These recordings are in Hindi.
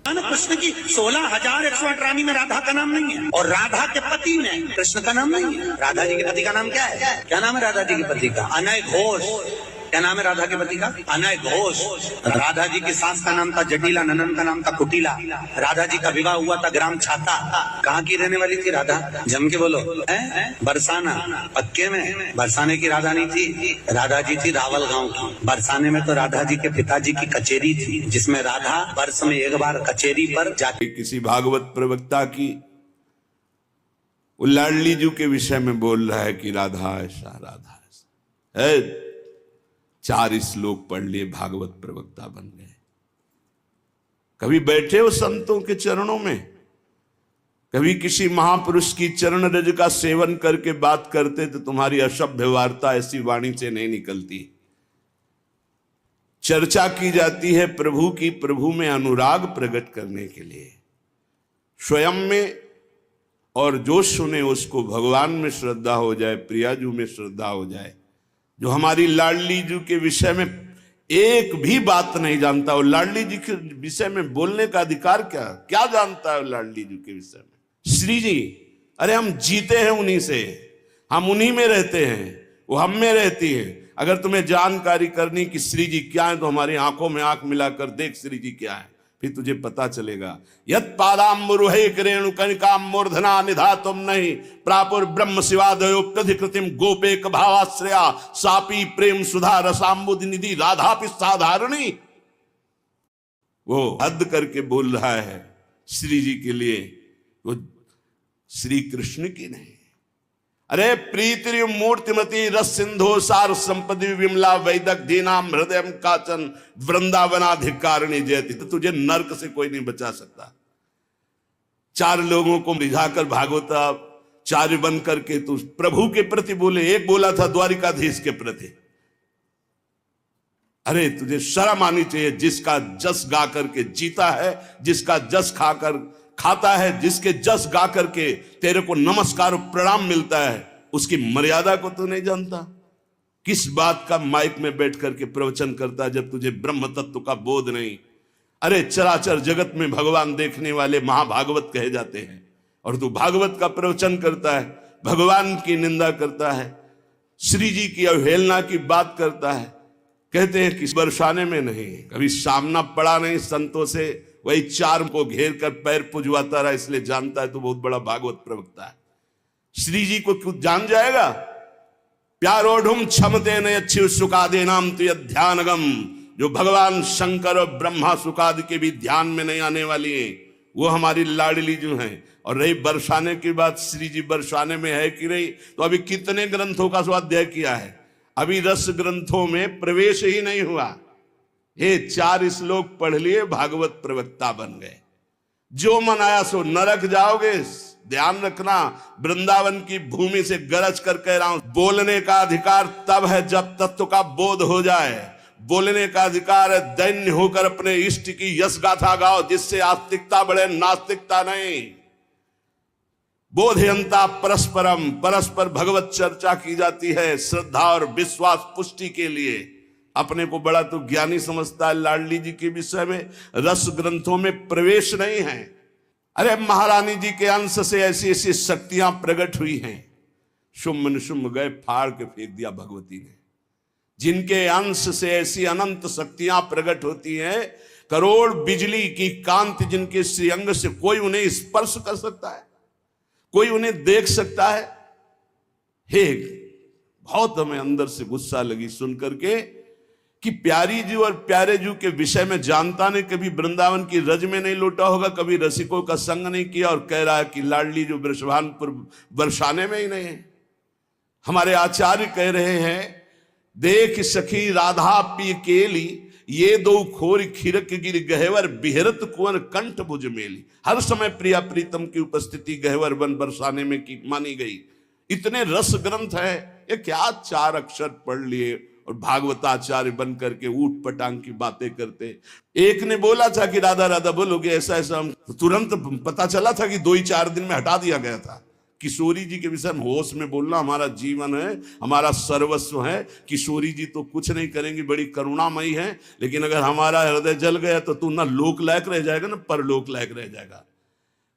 कृष्ण की 16,108 रानी में राधा का नाम नहीं है, और राधा के पति में कृष्ण का नाम नहीं है। राधा जी के पति का नाम क्या है? क्या नाम है राधा जी के पति का? अनय घोष। क्या नाम है राधा के पति का? अनय घोष। राधा जी की सास का नाम था जटिला, ननन का नाम था कुटिला। राधा जी का विवाह हुआ था ग्राम छाता। कहाँ की रहने वाली थी राधा? जम के बोलो। बरसाना। पक्के में बरसाने की राधा नहीं थी, राधा जी थी रावल गांव की। बरसाने में तो राधा जी के पिताजी की कचेरी थी, जिसमें राधा वर्ष में एक बार कचेरी पर जाके किसी भागवत प्रवक्ता की वो लाडली जी के विषय में बोल रहा है कि राधा ऐसा राधा ऐसा है। 4 श्लोक पढ़ लिए, भागवत प्रवक्ता बन गए। कभी बैठे हो संतों के चरणों में? कभी किसी महापुरुष की चरण रज का सेवन करके बात करते तो तुम्हारी असभ्य वार्ता ऐसी वाणी से नहीं निकलती। चर्चा की जाती है प्रभु की, प्रभु में अनुराग प्रकट करने के लिए, स्वयं में, और जो सुने उसको भगवान में श्रद्धा हो जाए, प्रियाजू में श्रद्धा हो जाए। जो हमारी लाडली जी के विषय में एक भी बात नहीं जानता, और लाडली जी के विषय में बोलने का अधिकार क्या क्या जानता है लाडली जी के विषय में? श्री जी, अरे हम जीते हैं उन्हीं से, हम उन्हीं में रहते हैं, वो हम में रहती है। अगर तुम्हें जानकारी करनी कि श्री जी क्या है तो हमारी आंखों में आंख मिलाकर देख श्री जी क्या है, फिर तुझे पता चलेगा। यत पादाम्बुरुहे रेणुकनिकाम मूर्धना निधातुम नहीं प्रापुर ब्रह्म शिवादयो प्रधिकृतिम गोपेक भावाश्रया सापी प्रेम सुधा रसाम्बुद निधि राधापि साधारणी। वो हद करके बोल रहा है श्री जी के लिए, वो श्री कृष्ण की नहीं। अरे प्रीति मूर्तिमती रस सिंधु सार संपदि विमला वैदक दीनाम हृदय काचन वृंदावनाधिकारिणी जयति। तो तुझे नरक से कोई नहीं बचा सकता। 4 लोगों को रिझाकर भागवता चार्य बन करके तू प्रभु के प्रति बोले। एक बोला था द्वारिकाधीश के प्रति। अरे तुझे शर्म आनी चाहिए। जिसका जस गा करके जीता है, जिसका जस खाकर खाता है, जिसके जस गा करके तेरे को नमस्कार प्रणाम मिलता है, उसकी मर्यादा को तू नहीं जानता। किस बात का माइक में बैठ करके प्रवचन करता है जब तुझे ब्रह्म तत्व का बोध नहीं। अरे चराचर जगत में भगवान देखने वाले महाभागवत कहे जाते हैं, और तू भागवत का प्रवचन करता है, भगवान की निंदा करता है, श्री जी की अवहेलना की बात करता है। कहते हैं कि बरसाने में नहीं, कभी सामना पड़ा नहीं संतों से, वही 4 को घेर कर पैर पुजवाता रहा, इसलिए जानता है तो बहुत बड़ा भागवत प्रवक्ता है। श्री जी को क्यों जान जाएगा? प्यारोढ़ुम क्षमते न अच्छी सुखादे नाम तो ध्यानगम। जो भगवान शंकर और ब्रह्मा सुखादि के भी ध्यान में नहीं आने वाली है, वो हमारी लाडली जो है। और रही बरसाने की बात, श्री जी बरसाने में है कि नहीं, तो अभी कितने ग्रंथों का स्वाध्याय किया है, अभी रस ग्रंथों में प्रवेश ही नहीं हुआ। ये 4 श्लोक पढ़ लिए, भागवत प्रवक्ता बन गए। जो मन आया सो नरक जाओगे। ध्यान रखना, वृंदावन की भूमि से गरज कर कह रहा हूं, बोलने का अधिकार तब है जब तत्व का बोध हो जाए। बोलने का अधिकार है दैन्य होकर अपने इष्ट की यश गाथा गाओ, जिससे आस्तिकता बढ़े, नास्तिकता नहीं। बोधयंता परस्परम, परस्पर भगवत चर्चा की जाती है श्रद्धा और विश्वास पुष्टि के लिए। अपने को बड़ा तो ज्ञानी समझता है, लाडली जी के विषय में रस ग्रंथों में प्रवेश नहीं है। अरे महारानी जी के अंश से ऐसी ऐसी शक्तियां प्रकट हुई हैं, शुम्भ निशुम्भ गए फाड़ के फेंक दिया भगवती ने। जिनके अंश से ऐसी अनंत शक्तियां प्रकट होती हैं, करोड़ बिजली की कांति जिनके श्रीअंग से कोई उन्हें स्पर्श कर सकता है, कोई उन्हें देख सकता है। हे, बहुत हमें अंदर से गुस्सा लगी सुन करके कि प्यारी जी और प्यारे जी के विषय में जानता ने कभी वृंदावन की रज में नहीं लौटा होगा, कभी रसिकों का संग नहीं किया, और कह रहा है कि लाडली जो वृषभानपुर बरसाने में ही नहीं है। हमारे आचार्य कह रहे हैं, देख सखी राधा पी केली, ये 2 खोर खिरक गिर गहवर बिहरत कुंवर कंठ भुज मेली। हर समय प्रिया प्रीतम की उपस्थिति गहवर वन बरसाने में की मानी गई। इतने रस ग्रंथ है, ये क्या 4 अक्षर पढ़ लिए और भागवताचार्य बन करके ऊट पटांग की बातें करते। एक ने बोला था कि राधा राधा बोलोगे ऐसा ऐसा, तुरंत पता चला था कि 2 ही 4 दिन में हटा दिया गया था। किशोरी जी के विषय में होश में बोलना हमारा जीवन है, हमारा सर्वस्व है। किशोरी जी तो कुछ नहीं करेंगी, बड़ी करुणामयी है, लेकिन अगर हमारा हृदय जल गया तो तू ना लोक लायक रह जाएगा ना परलोक लायक रह जाएगा।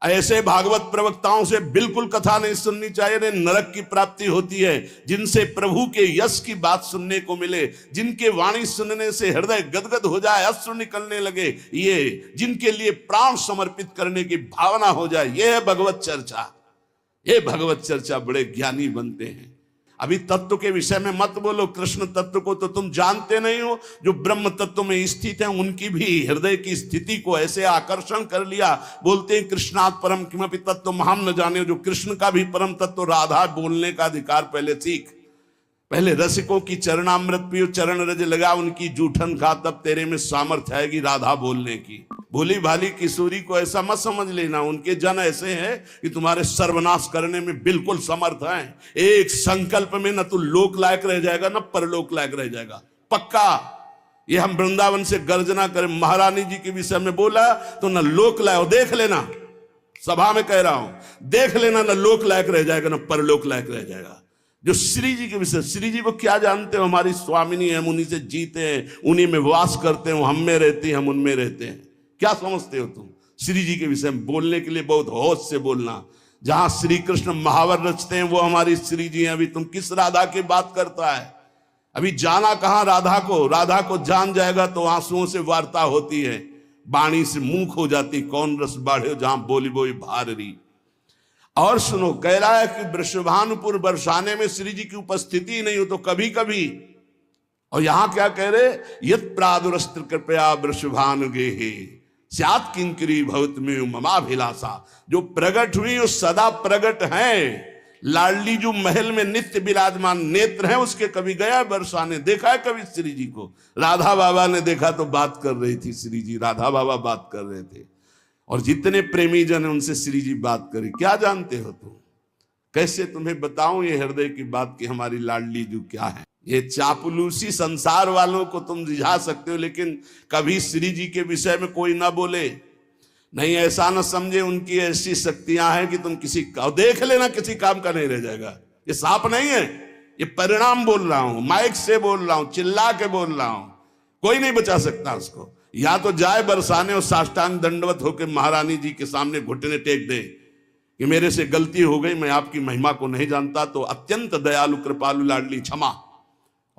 ऐसे भागवत प्रवक्ताओं से बिल्कुल कथा नहीं सुननी चाहिए, नहीं नरक की प्राप्ति होती है। जिनसे प्रभु के यश की बात सुनने को मिले, जिनके वाणी सुनने से हृदय गदगद हो जाए, अश्रु निकलने लगे, ये जिनके लिए प्राण समर्पित करने की भावना हो जाए, ये है भगवत चर्चा। ये भगवत चर्चा बड़े ज्ञानी बनते हैं। अभी तत्व के विषय में मत बोलो, कृष्ण तत्व को तो तुम जानते नहीं हो। जो ब्रह्म तत्व में स्थित है उनकी भी हृदय की स्थिति को ऐसे आकर्षण कर लिया। बोलते हैं कृष्णात् परम किमपि तत्व हम न जाने। जो कृष्ण का भी परम तत्व राधा बोलने का अधिकार पहले सीख। पहले रसिकों की चरणामृत पियो, चरण रज लगा उनकी जूठन खा, तब तेरे में सामर्थ्य आएगी राधा बोलने की। भोली भाली किशोरी को ऐसा मत समझ लेना। उनके जन ऐसे हैं कि तुम्हारे सर्वनाश करने में बिल्कुल समर्थ हैं। एक संकल्प में न तो लोक लायक रह जाएगा न परलोक लायक रह जाएगा, पक्का। ये हम वृंदावन से गर्जना करें, महारानी जी के विषय में बोला तो न लोक लायक, देख लेना, सभा में कह रहा हूं, देख लेना, न लोक लायक रह जाएगा न परलोक लायक रह जाएगा। जो श्री जी के विषय, श्री जी को क्या जानते हो? हमारी स्वामिनी है, हम उन्हीं से जीते हैं, उन्हीं में वास करते हैं, हम में रहती हैं, हम उनमें रहते हैं। क्या समझते हो तुम? श्री जी के विषय में बोलने के लिए बहुत होश से बोलना। जहां श्री कृष्ण महावर रचते हैं वो हमारी श्री जी हैं। अभी तुम किस राधा की बात करता है? अभी जाना कहां राधा को? राधा को जान जाएगा तो आंसुओं से वार्ता होती है, बाणी से मुंह खो जाती, कौन रस बाढ़े जहां बोली बोई भारी। और सुनो, कह रहा है कि वृषभानुपुर बरसाने में श्री जी की उपस्थिति नहीं हो तो कभी कभी, और यहां क्या कह रहे, यत् प्रादुरस्त्र कृपया वृषभानुगे स्यात् किंकरी भवत में ममाभिलाषा। जो प्रगट हुई वो सदा प्रगट है। लाडली जो महल में नित्य विराजमान नेत्र है उसके कभी गया बरसाने, देखा है कभी श्री जी को? राधा बाबा ने देखा तो बात कर रही थी श्री जी, राधा बाबा बात कर रहे थे, और जितने प्रेमी जन है उनसे श्री जी बात करी। क्या जानते हो तुम? कैसे तुम्हें बताऊं ये हृदय की बात कि हमारी लाडली जो क्या है? ये चापलूसी संसार वालों को तुम रिझा सकते हो, लेकिन कभी श्री जी के विषय में कोई ना बोले, नहीं ऐसा ना समझे उनकी ऐसी शक्तियां हैं कि तुम किसी का देख लेना किसी काम का नहीं रह जाएगा। ये साप नहीं है, ये परिणाम बोल रहा हूं, माइक से बोल रहा हूं, चिल्ला के बोल रहा हूं, कोई नहीं बचा सकता उसको। या तो जाए बरसाने और साष्टांग दंडवत होकर महारानी जी के सामने घुटने टेक दे कि मेरे से गलती हो गई, मैं आपकी महिमा को नहीं जानता, तो अत्यंत दयालु कृपालु लाडली क्षमा।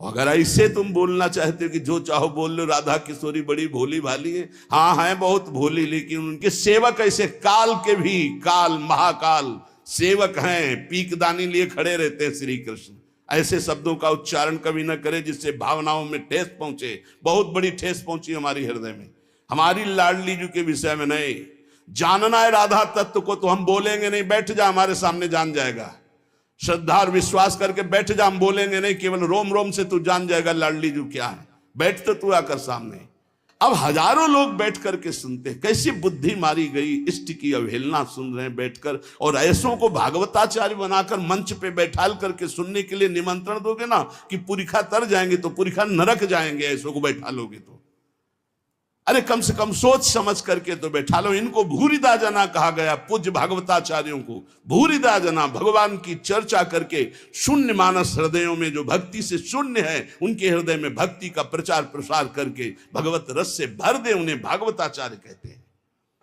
अगर ऐसे तुम बोलना चाहते हो कि जो चाहो बोल लो, राधा किशोरी बड़ी भोली भाली है, हाँ है बहुत भोली, लेकिन उनके सेवक ऐसे काल के भी काल महाकाल सेवक हैं, पीकदानी लिए खड़े रहते हैं श्री कृष्ण। ऐसे शब्दों का उच्चारण कभी न करे जिससे भावनाओं में ठेस पहुंचे। बहुत बड़ी ठेस पहुंची हमारी हृदय में। हमारी लाडली जी के विषय में नहीं जानना है राधा तत्व को तो हम बोलेंगे नहीं, बैठ जा हमारे सामने जान जाएगा। श्रद्धा और विश्वास करके बैठ जा, हम बोलेंगे नहीं, केवल रोम रोम से तू जान जाएगा लाडली जी क्या है। बैठ तो तू आकर सामने। अब हजारों लोग बैठ करके सुनते हैं, कैसी बुद्धि मारी गई, इष्ट की अवहेलना सुन रहे हैं बैठकर, और ऐसों को भागवताचार्य बनाकर मंच पे बैठाल करके सुनने के लिए निमंत्रण दोगे ना कि पुरिखा तर जाएंगे तो पुरिखा नरक जाएंगे, ऐसों को बैठा लोगे तो। अरे कम से कम सोच समझ करके तो बैठा लो। इनको भूरिदा जना कहा गया, पूज्य भागवताचार्यों को भूरिदा जना, भगवान की चर्चा करके शून्य मानस हृदयों में जो भक्ति से शून्य है उनके हृदय में भक्ति का प्रचार प्रसार करके भगवत रस से भर दे, उन्हें भागवताचार्य कहते हैं।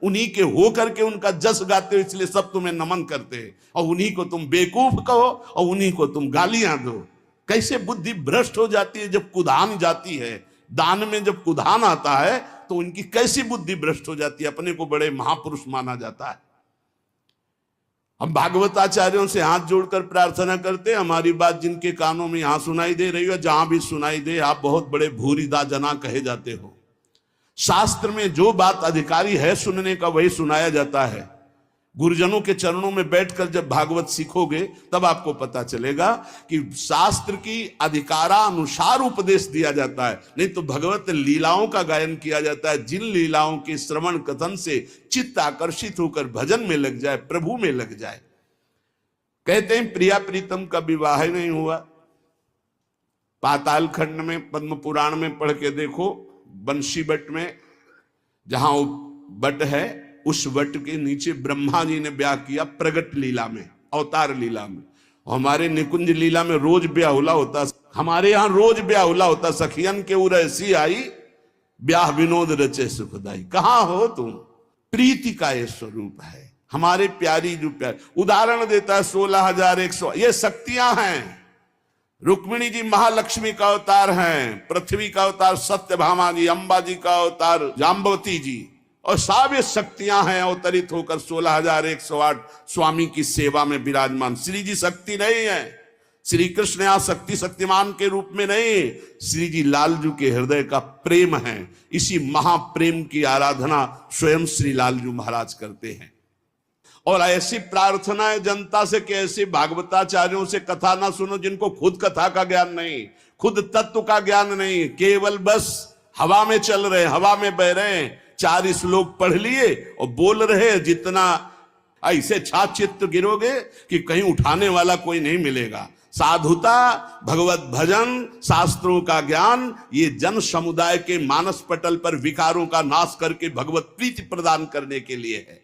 उन्हीं के हो करके उनका जस गाते हो, इसलिए सब तुम्हें नमन करते हैं, और उन्हीं को तुम बेवकूफ कहो और उन्हीं को तुम गालियां दो। कैसे बुद्धि भ्रष्ट हो जाती है जब कुधान जाती है। दान में जब कुधान आता है तो उनकी कैसी बुद्धि भ्रष्ट हो जाती है, अपने को बड़े महापुरुष माना जाता है। हम भागवताचार्यों से हाथ जोड़कर प्रार्थना करते हैं, हमारी बात जिनके कानों में यहां सुनाई दे रही है, जहां भी सुनाई दे, आप बहुत बड़े भूरिदा जना कहे जाते हो। शास्त्र में जो बात अधिकारी है सुनने का वही सुनाया जाता है। गुरुजनों के चरणों में बैठकर जब भागवत सीखोगे तब आपको पता चलेगा कि शास्त्र की अधिकारानुसार उपदेश दिया जाता है, नहीं तो भगवत लीलाओं का गायन किया जाता है। जिन लीलाओं के श्रवण कथन से चित्त आकर्षित होकर भजन में लग जाए, प्रभु में लग जाए। कहते हैं प्रिया प्रीतम का विवाह नहीं हुआ। पाताल खंड में पद्म पुराण में पढ़ के देखो, बंशी बट में जहां बट है उस वट के नीचे ब्रह्मा जी ने ब्याह किया प्रगट लीला में, अवतार लीला में। हमारे निकुंज लीला में रोज ब्याहुला होता, हमारे यहाँ रोज ब्याहुला होता। सखियन के उर ऐसी आई, ब्याह विनोद रचे सुखदाई। कहाँ हो तुम? प्रीति का ये स्वरूप है, हमारे प्यारी जो प्यार। उदाहरण देता है 16,100, ये शक्तियां हैं। रुक्मिणी जी महालक्ष्मी का अवतार हैं, पृथ्वी का अवतार सत्यभामा जी, अंबा जी का अवतार जाम्बवती जी, और सब ये शक्तियां हैं अवतरित होकर 16,108 स्वामी की सेवा में विराजमान। श्री जी शक्ति नहीं है, श्री कृष्ण यहाँ शक्ति शक्तिमान के रूप में नहीं, श्री जी लालजू के हृदय का प्रेम है। इसी महाप्रेम की आराधना स्वयं श्री लालजू महाराज करते हैं। और ऐसी प्रार्थना है जनता से कि ऐसे भागवताचार्यों से कथा ना सुनो जिनको खुद कथा का ज्ञान नहीं, खुद तत्व का ज्ञान नहीं, केवल बस हवा में चल रहे, हवा में बह रहे हैं, 4 श्लोक पढ़ लिए और बोल रहे। जितना ऐसे छाचित्र गिरोगे कि कहीं उठाने वाला कोई नहीं मिलेगा। साधुता, भगवत भजन, शास्त्रों का ज्ञान, ये जन समुदाय के मानस पटल पर विकारों का नाश करके भगवत प्रीति प्रदान करने के लिए है।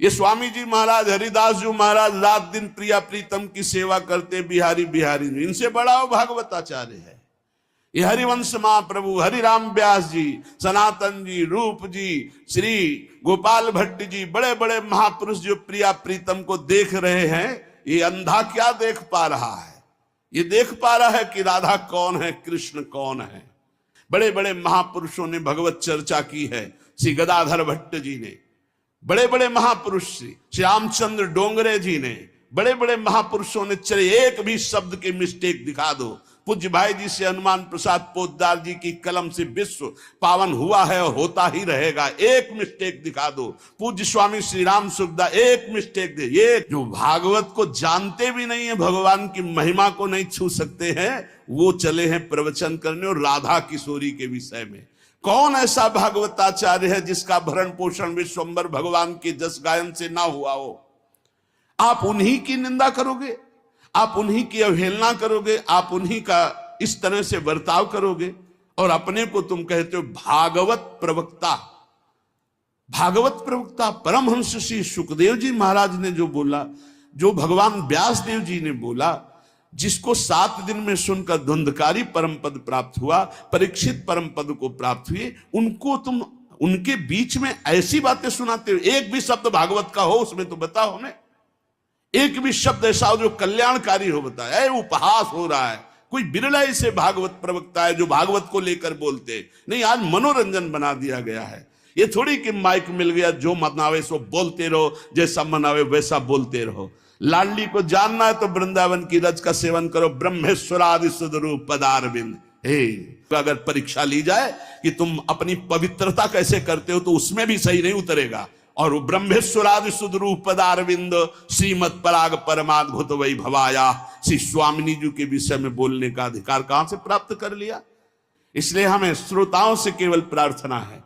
ये स्वामी जी महाराज, हरिदास जी महाराज रात दिन प्रिया प्रीतम की सेवा करते, बिहारी बिहारी, इनसे बड़ा वो भागवताचार्य है। ये हरिवंश महाप्रभु, हरिराम व्यास जी, सनातन जी, रूप जी, श्री गोपाल भट्ट जी, बड़े बड़े महापुरुष जो प्रिया प्रीतम को देख रहे हैं। ये अंधा क्या देख पा रहा है? ये देख पा रहा है कि राधा कौन है, कृष्ण कौन है। बड़े बड़े महापुरुषों ने भगवत चर्चा की है। श्री गदाधर भट्ट जी ने, बड़े बड़े महापुरुष श्री श्यामचंद्र डोंगरे जी ने, बड़े बड़े महापुरुषों ने, चले एक भी शब्द के मिस्टेक दिखा दो। पूज्य भाई जी से हनुमान प्रसाद पोद्दार जी की कलम से विश्व पावन हुआ है और होता ही रहेगा। एक मिस्टेक दिखा दो। पूज्य स्वामी श्री राम सुखदास एक मिस्टेक दे। ये जो भागवत को जानते भी नहीं है, भगवान की महिमा को नहीं छू सकते हैं, वो चले हैं प्रवचन करने और राधा किशोरी के विषय में। कौन ऐसा भागवताचार्य है जिसका भरण पोषण विश्वंबर भगवान के जस गायन से ना हुआ हो? आप उन्हीं की निंदा करोगे, आप उन्हीं की अवहेलना करोगे, आप उन्हीं का इस तरह से बर्ताव करोगे और अपने को तुम कहते हो भागवत प्रवक्ता। भागवत प्रवक्ता परमहंस श्री सुखदेव जी महाराज ने जो बोला, जो भगवान व्यास देव जी ने बोला, जिसको 7 दिन में सुनकर धुंधकारी परम पद प्राप्त हुआ, परीक्षित परम पद को प्राप्त हुए, उनको तुम उनके बीच में ऐसी बातें सुनाते हो। एक भी शब्द भागवत का हो उसमें तो बताओ हमें, एक भी शब्द ऐसा हो जो कल्याणकारी हो, बताए। उपहास हो रहा है, कोई बिरला से भागवत प्रवक्ता है जो भागवत को लेकर बोलते नहीं। आज मनोरंजन बना दिया गया है। ये थोड़ी कि माइक मिल गया, जो मनावे सो बोलते रहो, जैसा मनावे वैसा बोलते रहो। लाडली को जानना है तो वृंदावन की रज का सेवन करो। ब्रह्मेश्वरादि सुदरूप पदारविंद। हे, तो अगर परीक्षा ली जाए कि तुम अपनी पवित्रता कैसे करते हो, तो उसमें भी सही नहीं उतरेगा। और ब्रह्मेश्वरादि सुदरूप पदारविंद श्रीमद पराग परमाद्भुत वै भवाया, श्री स्वामिनी जी के विषय में बोलने का अधिकार कहां से प्राप्त कर लिया? इसलिए हमें श्रोताओं से केवल प्रार्थना है,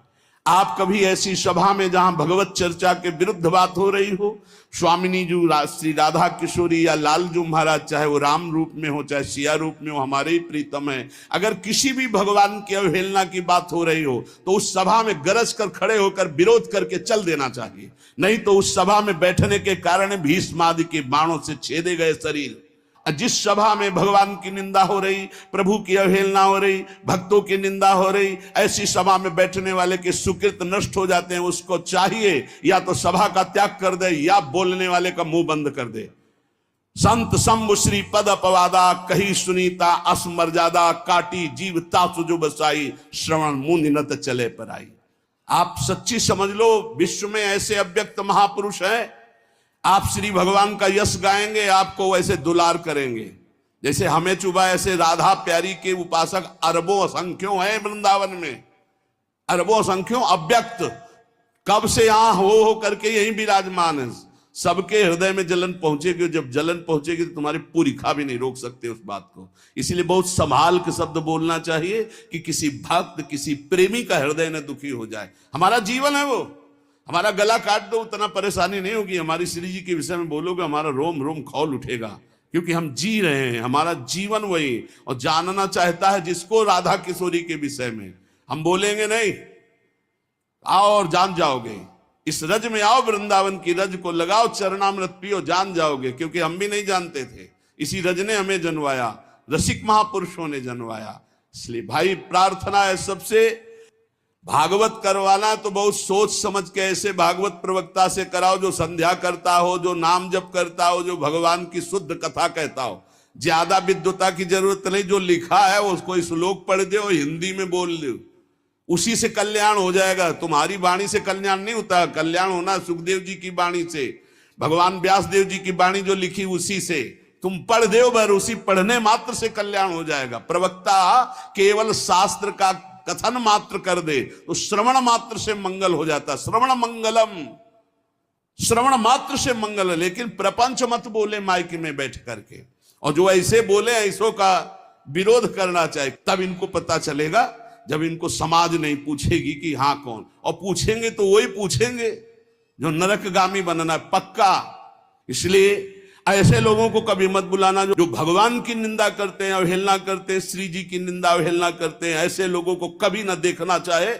आप कभी ऐसी सभा में जहां भगवत चर्चा के विरुद्ध बात हो रही हो, स्वामिनी जी, श्री राधा किशोरी या लालजू महाराज, चाहे वो राम रूप में हो चाहे सिया रूप में हो, हमारे ही प्रीतम है, अगर किसी भी भगवान की अवहेलना की बात हो रही हो तो उस सभा में गरज कर खड़े होकर विरोध करके चल देना चाहिए। नहीं तो उस सभा में बैठने के कारण भीष्म आदि के बाणों से छेदे गए शरीर, जिस सभा में भगवान की निंदा हो रही, प्रभु की अवहेलना हो रही, भक्तों की निंदा हो रही, ऐसी सभा में बैठने वाले के सुकृत नष्ट हो जाते हैं। उसको चाहिए या तो सभा का त्याग कर दे या बोलने वाले का मुंह बंद कर दे। संत शंभु श्री पद अपवादा, कही सुनीता असमर्यादा, काटी जीव तासु जो बसाई, श्रवण मुनि नत चले पर आई। आप सच्ची समझ लो, विश्व में ऐसे अव्यक्त महापुरुष हैं, आप श्री भगवान का यश गाएंगे, आपको वैसे दुलार करेंगे। जैसे हमें चुबा, ऐसे राधा प्यारी के उपासक अरबों असंख्यों हैं वृंदावन में, अरबों असंख्यों अव्यक्त, कब से यहां हो करके यही विराजमान है। सबके हृदय में जलन पहुंचेगी, जब जलन पहुंचेगी तो तुम्हारी पूरी खा भी नहीं रोक सकते उस बात को। इसीलिए बहुत संभाल के शब्द बोलना चाहिए कि किसी भक्त, किसी प्रेमी का हृदय न दुखी हो जाए। हमारा जीवन है वो, हमारा गला काट दो उतना परेशानी नहीं होगी। हमारी श्री जी के विषय में बोलोगे हमारा रोम रोम खौल उठेगा, क्योंकि हम जी रहे हैं, हमारा जीवन वही। और जानना चाहता है जिसको राधा किशोरी के विषय में, हम बोलेंगे नहीं, आओ और जान जाओगे। इस रज में आओ, वृंदावन की रज को लगाओ, चरणामृत पियो, जान जाओगे। क्योंकि हम भी नहीं जानते थे, इसी रज ने हमें जनवाया, रसिक महापुरुषों ने जनवाया। इसलिए भाई प्रार्थना है सबसे, भागवत करवाना तो बहुत सोच समझ के ऐसे भागवत प्रवक्ता से कराओ जो संध्या करता हो, जो नाम जप करता हो, जो भगवान की शुद्ध कथा कहता हो। ज्यादा विद्वता की जरूरत नहीं, जो लिखा है उसको श्लोक पढ़ दो, हिंदी में बोल दो, उसी से कल्याण हो जाएगा। तुम्हारी वाणी से कल्याण नहीं होता, कल्याण होना सुखदेव जी की वाणी से, भगवान व्यास देव जी की वाणी जो लिखी उसी से तुम पढ़ दो, बर उसी पढ़ने मात्र से कल्याण हो जाएगा। प्रवक्ता केवल शास्त्र का कथन मात्र कर दे तो श्रवण मात्र से मंगल हो जाता। श्रवण मंगलम, श्रवण मात्र से मंगल है। लेकिन प्रपंच मत बोले माइक में बैठ करके, और जो ऐसे बोले ऐसों का विरोध करना चाहिए। तब इनको पता चलेगा जब इनको समाज नहीं पूछेगी कि हाँ कौन, और पूछेंगे तो वही पूछेंगे जो नरकगामी बनना है पक्का। इसलिए ऐसे लोगों को कभी मत बुलाना जो भगवान की निंदा करते हैं, अवहेलना करते हैं, श्री जी की निंदा अवहेलना करते हैं। ऐसे लोगों को कभी ना देखना चाहे।